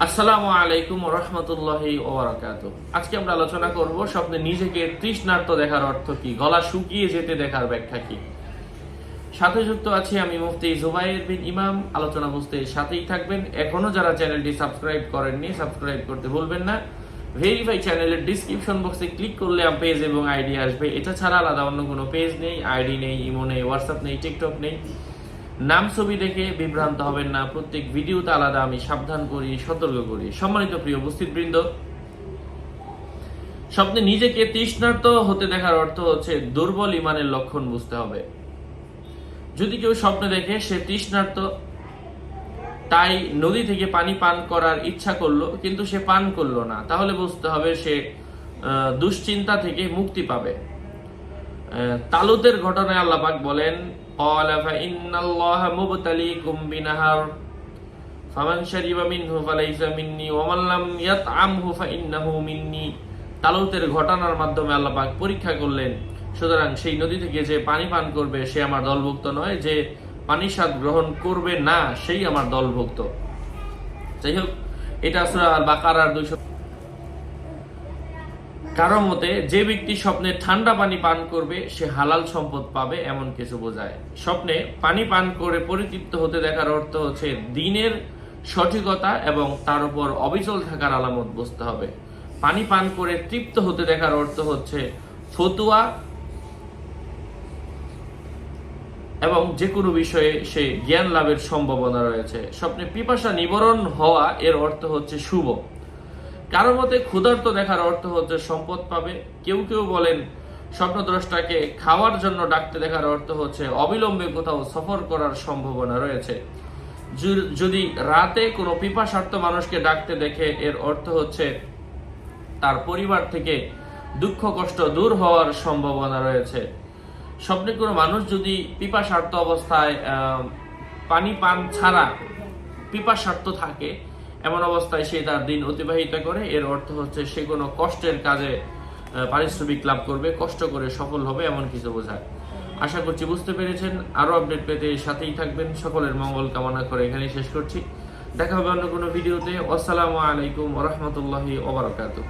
আসসালামু আলাইকুম ওয়া রাহমাতুল্লাহি ওয়া বারাকাতুহু। আজকে আমরা আলোচনা করব স্বপ্নে নিজেকে তৃষ্ণার্ত দেখার অর্থ কি, গলা শুকিয়ে যেতে দেখার ব্যাখ্যা কি। সাথে যুক্ত আছি আমি মুফতি জুবাইর বিন ইমাম। আলোচনা বুঝতে সাথেই থাকবেন। এখনো যারা চ্যানেলটি সাবস্ক্রাইব করেননি সাবস্ক্রাইব করতে ভুলবেন না। ভেরিফাই চ্যানেলের ডিসক্রিপশন বক্সে ক্লিক করলে পেজ এবং আইডি আসবে। এটা ছাড়া আলাদা অন্য কোনো পেজ নেই, আইডি নেই, ইমো নেই, হোয়াটসঅ্যাপ নেই, টিকটক নেই। নাম ছবি দেখে বিভ্রান্ত হবেন না। প্রত্যেক ভিডিওতে আলাদা আমি সাবধান করি, সতর্ক করি। সম্মানিত প্রিয় উপস্থিতবৃন্দ, স্বপ্নে নিজেকে তৃষ্ণার্ত হতে দেখার অর্থ হচ্ছে দুর্বল ইমানের লক্ষণ বুঝতে হবে। যদি কেউ স্বপ্নে দেখে সে তৃষ্ণার্ত, তাই নদী থেকে পানি পান করার ইচ্ছা করলো কিন্তু সে পান করলো না, তাহলে বুঝতে হবে সে দুশ্চিন্তা থেকে মুক্তি পাবে। তালুতের ঘটনায় আল্লাহ পাক বলেন, قال فإن الله مبتليكم بنهر فمن شرب منه فليس مني ومن لم يطعمه فإنه مني। তালুতের ঘটনার মাধ্যমে আল্লাহ পাক পরীক্ষা করলেন, সুতরাং সেই নদী থেকে যে পানি পান করবে সে আমার দলভুক্ত নয়, যে পানি স্বাদ গ্রহণ করবে না সেই আমার দলভুক্ত। যাই হোক, এটা সূরা আল বাকারার 200। কারো মতে যে ব্যক্তি স্বপ্নে ঠান্ডা পানি পান করবে সে হালাল সম্পদ পাবে, এমন কিছু বোঝায়। স্বপ্নে পানি পান করে পরিতৃপ্ত হতে দেখার অর্থ হচ্ছে দিনের সঠিকতা এবং তার উপর অবিচল থাকার আলামত বুঝতে হবে। পানি পান করে তৃপ্ত হতে দেখার অর্থ হচ্ছে ফতুয়া এবং যে কোনো বিষয়ে সে জ্ঞান লাভের সম্ভাবনা রয়েছে। স্বপ্নে পিপাসা নিবারণ হওয়া এর অর্থ হচ্ছে শুভ। কারো মতে ক্ষুধার্ত দেখার অর্থ হচ্ছে সম্পদ পাবে। কেউ কেউ বলেন স্বপ্নদ্রষ্টাকে খাওয়ার জন্য ডাকতে দেখার অর্থ হচ্ছে অবিলম্বে কোথাও সফর করার সম্ভাবনা রয়েছে। যদি রাতে কোনো পিপাসার্ত মানুষকে ডাকতে দেখে এর অর্থ হচ্ছে তার পরিবার থেকে দুঃখ কষ্ট দূর হওয়ার সম্ভাবনা রয়েছে। স্বপ্নে কোনো মানুষ যদি পিপাসার্ত অবস্থায় পানি পান ছাড়া পিপাসার্ত থাকে, এমন অবস্থায় সে তার দিন অতিবাহিত করে, এর অর্থ হচ্ছে সে কোনো কষ্টের কাজে পারিশ্রমিক লাভ করবে, কষ্ট করে সফল হবে, এমন কিছু বোঝায়। আশা করছি বুঝতে পেরেছেন। আরো আপডেট পেতে সাথেই থাকবেন। সকলের মঙ্গল কামনা করে এখানেই শেষ করছি। দেখা হবে অন্য কোনো ভিডিওতে। আসসালামু আলাইকুম ওয়া রাহমাতুল্লাহি ওয়া বারাকাতুহু।